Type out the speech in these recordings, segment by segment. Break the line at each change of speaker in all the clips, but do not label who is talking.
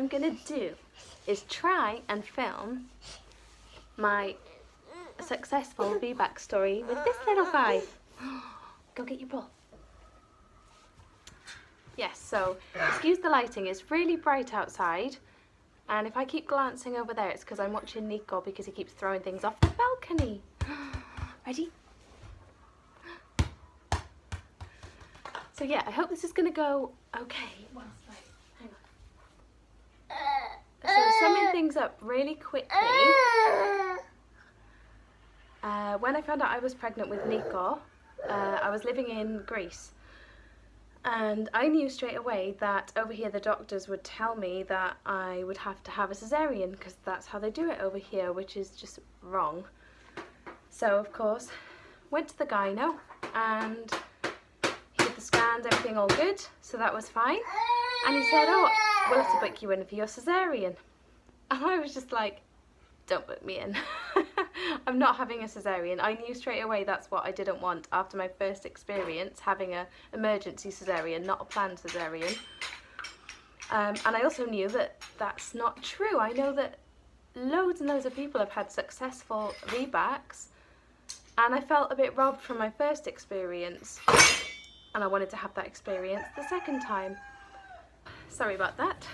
I'm gonna do is try and film my successful Vbac story with this little guy. Go get your ball. Yes, so excuse the lighting, it's really bright outside, and if I keep glancing over there it's because I'm watching Nico because he keeps throwing things off the balcony. Ready? So yeah, I hope this is going to go okay. Well, hang on. So summing things up really quickly, when I found out I was pregnant with Nico, I was living in Greece. And I knew straight away that over here the doctors would tell me that I would have to have a caesarean because that's how they do it over here, which is just wrong. So of course, went to the gyno and he did the scans, everything all good, so that was fine. And he said, oh, we'll have to book you in for your caesarean. And I was just like, don't book me in. I'm not having a caesarean. I knew straight away that's what I didn't want after my first experience having an emergency caesarean, not a planned caesarean. And I also knew that that's not true. I know that loads and loads of people have had successful Vbacs, and I felt a bit robbed from my first experience, and I wanted to have that experience the second time. Sorry about that.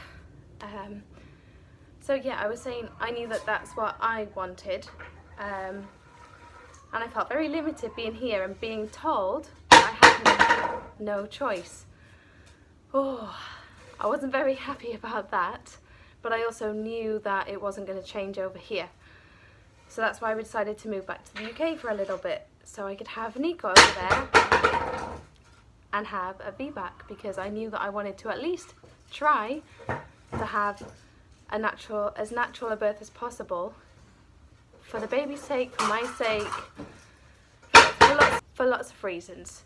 So yeah, I was saying I knew that that's what I wanted, and I felt very limited being here and being told I had no choice. Oh, I wasn't very happy about that, but I also knew that it wasn't going to change over here. So that's why we decided to move back to the UK for a little bit, so I could have Nico over there and have a Vbac, because I knew that I wanted to at least try to have as natural a birth as possible, for the baby's sake, for my sake, for lots of reasons.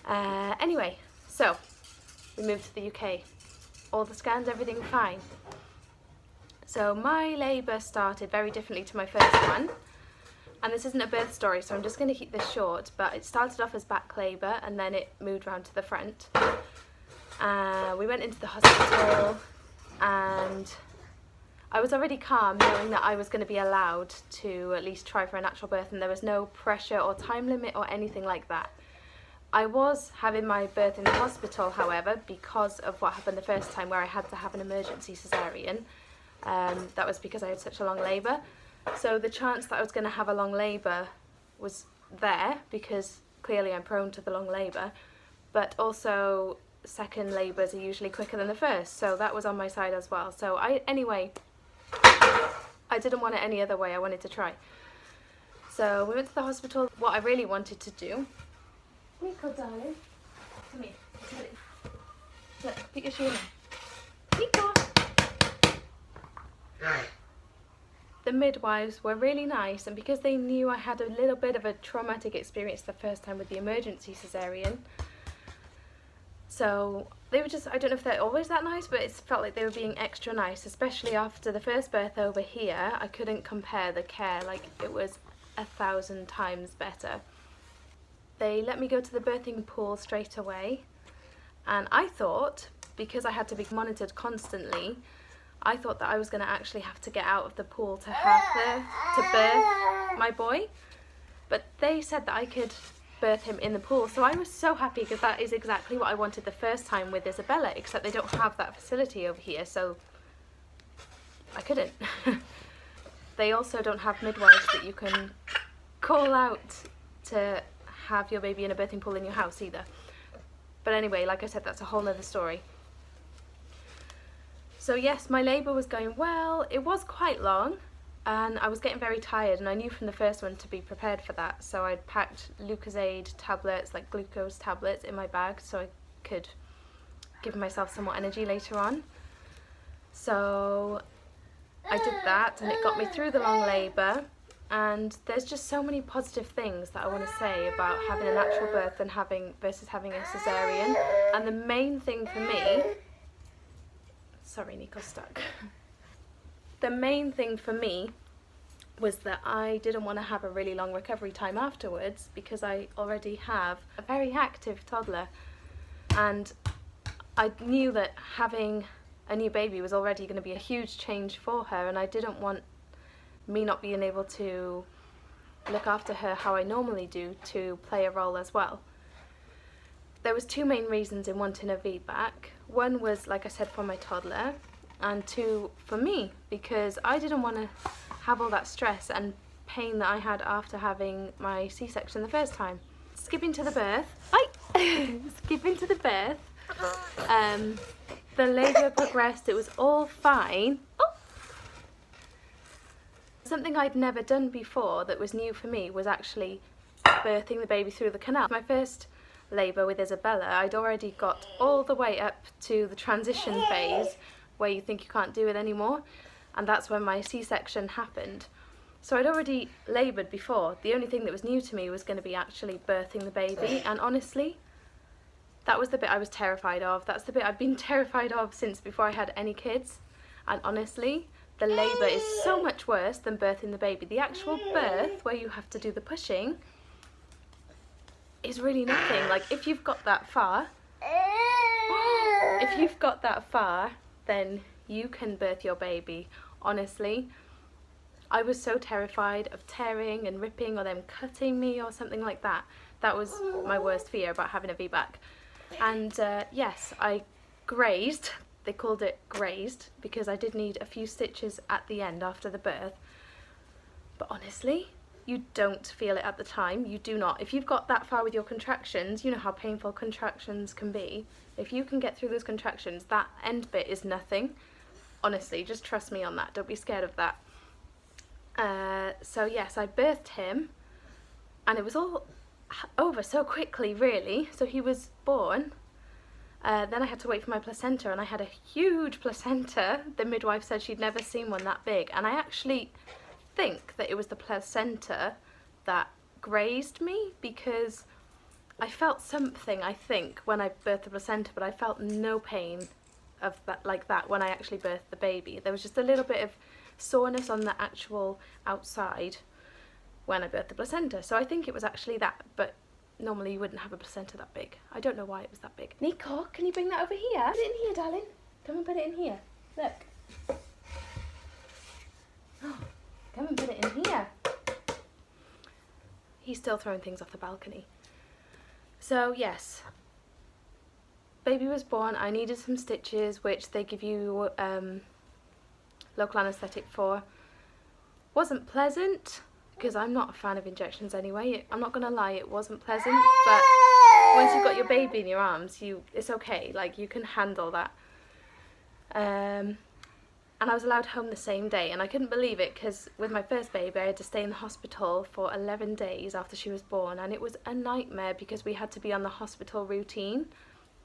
Anyway, so we moved to the UK. All the scans, everything fine. So my labour started very differently to my first one, and this isn't a birth story, so I'm just going to keep this short, but it started off as back labour and then it moved round to the front. We went into the hospital and I was already calm knowing that I was going to be allowed to at least try for a natural birth, and there was no pressure or time limit or anything like that. I was having my birth in the hospital, however, because of what happened the first time where I had to have an emergency caesarean. That was because I had such a long labour. So the chance that I was going to have a long labour was there, because clearly I'm prone to the long labour, but also second labours are usually quicker than the first, so that was on my side as well. So anyway, I didn't want it any other way. I wanted to try. So we went to the hospital. What I really wanted to do, Nico darling, come here, look, put your shoe on. Nico! The midwives were really nice, and because they knew I had a little bit of a traumatic experience the first time with the emergency caesarean, so they were just, I don't know if they're always that nice, but it felt like they were being extra nice, especially after the first birth over here. I couldn't compare the care, like it was 1,000 times better. They let me go to the birthing pool straight away, and I thought, because I had to be monitored constantly, I thought that I was going to actually have to get out of the pool to birth my boy, but they said that I could birth him in the pool. So I was so happy, because that is exactly what I wanted the first time with Isabella, except they don't have that facility over here, so I couldn't. They also don't have midwives that you can call out to have your baby in a birthing pool in your house either. But anyway, like I said, that's a whole nother story. So yes, my labour was going well. It was quite long, and I was getting very tired, and I knew from the first one to be prepared for that. So I'd packed Lucozade tablets, like glucose tablets, in my bag so I could give myself some more energy later on. So I did that, and it got me through the long labour. And there's just so many positive things that I want to say about having a natural birth and versus having a caesarean. And the main thing for me, sorry, Nico's stuck. The main thing for me was that I didn't want to have a really long recovery time afterwards, because I already have a very active toddler, and I knew that having a new baby was already going to be a huge change for her, and I didn't want me not being able to look after her how I normally do to play a role as well. There was two main reasons in wanting a Vbac. One was, like I said, for my toddler, and two for me, because I didn't want to have all that stress and pain that I had after having my C-section the first time. Skipping to the birth, skipping to the birth, the labour progressed, it was all fine. Oh. Something I'd never done before that was new for me was actually birthing the baby through the canal. My first labour with Isabella, I'd already got all the way up to the transition phase where you think you can't do it anymore, and that's when my C-section happened. So I'd already laboured before. The only thing that was new to me was going to be actually birthing the baby, and honestly, that was the bit I was terrified of. That's the bit I've been terrified of since before I had any kids, and honestly, the labour is so much worse than birthing the baby. The actual birth, where you have to do the pushing, is really nothing. Like, if you've got that far, then you can birth your baby. Honestly, I was so terrified of tearing and ripping or them cutting me or something like that. That was my worst fear about having a Vbac. And yes, I grazed. They called it grazed because I did need a few stitches at the end after the birth. But honestly, you don't feel it at the time. You do not. If you've got that far with your contractions, you know how painful contractions can be. If you can get through those contractions, that end bit is nothing. Honestly, just trust me on that. Don't be scared of that. So yes, I birthed him, and it was all over so quickly, really. So he was born. Then I had to wait for my placenta, and I had a huge placenta. The midwife said she'd never seen one that big, and I actually think that it was the placenta that grazed me, because I felt something, I think, when I birthed the placenta, but I felt no pain of that, like that, when I actually birthed the baby. There was just a little bit of soreness on the actual outside when I birthed the placenta, so I think it was actually that, but normally you wouldn't have a placenta that big. I don't know why it was that big. Nico, can you bring that over here? Put it in here, darling. Come and put it in here. Look. Come and put it in here. He's still throwing things off the balcony. So yes, baby was born. I needed some stitches, which they give you local anaesthetic for. Wasn't pleasant, because I'm not a fan of injections anyway. I'm not gonna lie, it wasn't pleasant, but once you've got your baby in your arms, it's okay, like you can handle that. And I was allowed home the same day, and I couldn't believe it, because with my first baby I had to stay in the hospital for 11 days after she was born, and it was a nightmare because we had to be on the hospital routine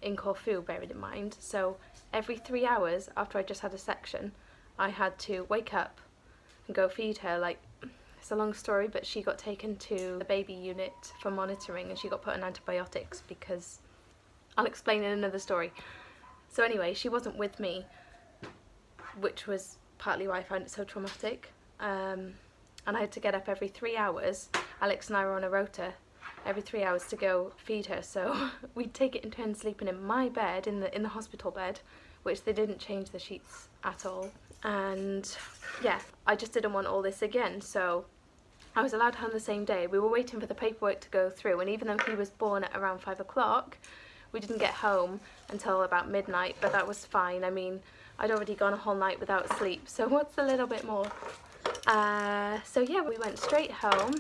in Corfu, bear it in mind. So every 3 hours after I just had a section, I had to wake up and go feed her. Like, it's a long story, but she got taken to the baby unit for monitoring, and she got put on antibiotics because I'll explain in another story. So anyway, she wasn't with me, which was partly why I found it so traumatic. And I had to get up every 3 hours. Alex and I were on a rota every 3 hours to go feed her, so we'd take it in turns sleeping in my bed, in the hospital bed, which they didn't change the sheets at all. And yeah, I just didn't want all this again, so I was allowed home the same day. We were waiting for the paperwork to go through, and even though he was born at around 5 o'clock, we didn't get home until about midnight, but that was fine. I mean, I'd already gone a whole night without sleep, so what's a little bit more? So yeah, we went straight home,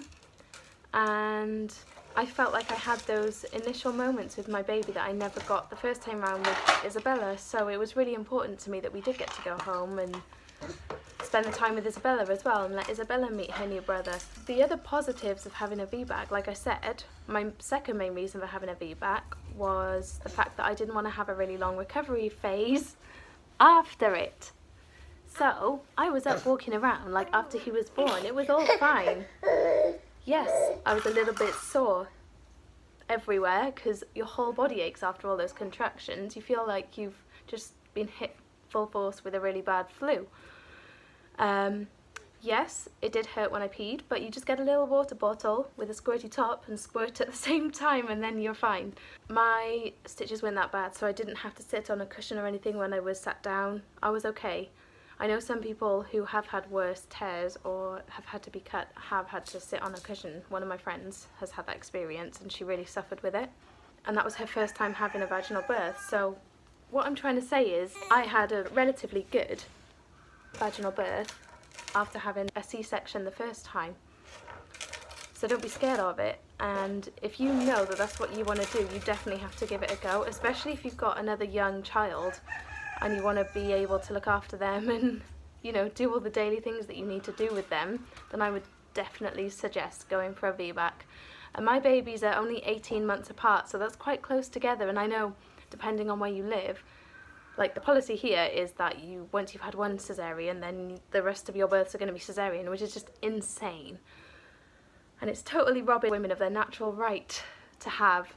and I felt like I had those initial moments with my baby that I never got the first time round with Isabella, so it was really important to me that we did get to go home and spend the time with Isabella as well, and let Isabella meet her new brother. The other positives of having a Vbac, like I said, my second main reason for having a Vbac was the fact that I didn't want to have a really long recovery phase after it. So I was up walking around like after he was born. It was all fine. Yes, I was a little bit sore everywhere because your whole body aches after all those contractions. You feel like you've just been hit full force with a really bad flu. Yes, it did hurt when I peed, but you just get a little water bottle with a squirty top and squirt at the same time and then you're fine. My stitches weren't that bad, so I didn't have to sit on a cushion or anything when I was sat down. I was okay. I know some people who have had worse tears or have had to be cut have had to sit on a cushion. One of my friends has had that experience and she really suffered with it. And that was her first time having a vaginal birth. So what I'm trying to say is I had a relatively good vaginal birth after having a C-section the first time. So don't be scared of it, and if you know that that's what you want to do, you definitely have to give it a go, especially if you've got another young child and you want to be able to look after them and, you know, do all the daily things that you need to do with them. Then I would definitely suggest going for a VBAC. And my babies are only 18 months apart, so that's quite close together, and I know depending on where you live, like the policy here is that once you've had one caesarean, then the rest of your births are going to be caesarean, which is just insane. And it's totally robbing women of their natural right to have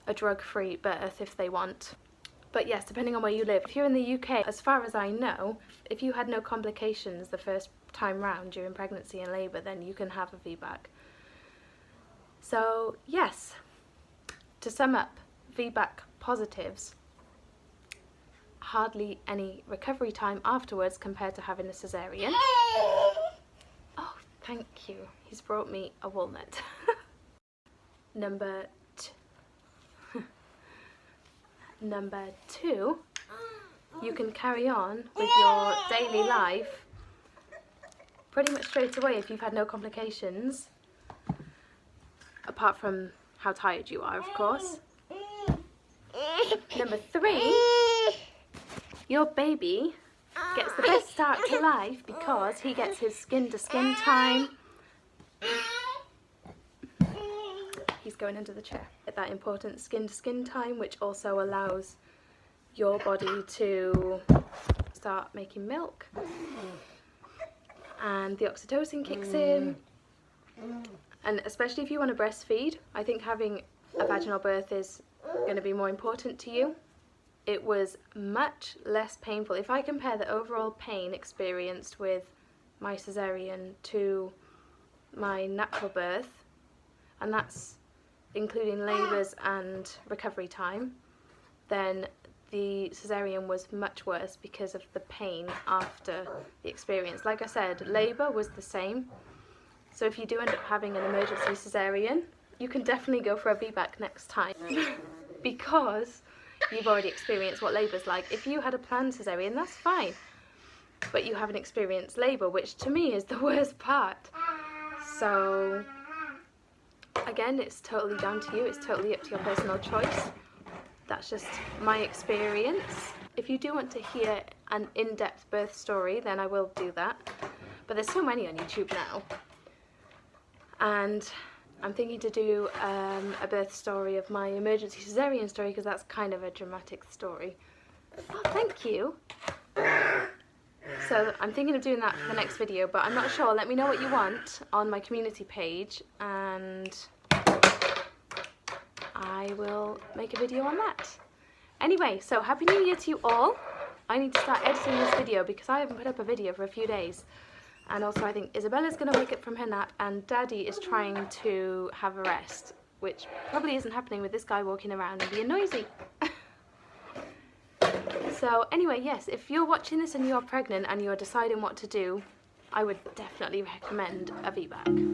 a drug-free birth if they want. But yes, depending on where you live. If you're in the UK, as far as I know, if you had no complications the first time round during pregnancy and labour, then you can have a VBAC. So yes, to sum up, VBAC positives. Hardly any recovery time afterwards compared to having a caesarean. Oh, thank you. He's brought me a walnut. Number two, you can carry on with your daily life pretty much straight away if you've had no complications, apart from how tired you are, of course. Number three, your baby gets the best start to life because he gets his skin-to-skin time. He's going under the chair. Get that important skin-to-skin time, which also allows your body to start making milk. And the oxytocin kicks in. And especially if you want to breastfeed, I think having a vaginal birth is going to be more important to you. It was much less painful. If I compare the overall pain experienced with my caesarean to my natural birth, and that's including labours and recovery time, then the caesarean was much worse because of the pain after the experience. Like I said, labour was the same. So if you do end up having an emergency caesarean, you can definitely go for a VBAC next time because you've already experienced what labour's like. If you had a planned caesarean, that's fine, but you haven't experienced labour, which to me is the worst part. So again, it's totally down to you. It's totally up to your personal choice. That's just my experience. If you do want to hear an in-depth birth story, then I will do that. But there's so many on YouTube now. And I'm thinking to do a birth story of my emergency caesarean story because that's kind of a dramatic story. Oh, thank you. So I'm thinking of doing that for the next video, but I'm not sure. Let me know what you want on my community page and I will make a video on that. Anyway, so Happy New Year to you all. I need to start editing this video because I haven't put up a video for a few days. And also I think Isabella's going to wake up from her nap and Daddy is trying to have a rest, which probably isn't happening with this guy walking around and being noisy. So anyway, yes, if you're watching this and you're pregnant and you're deciding what to do, I would definitely recommend a VBAC.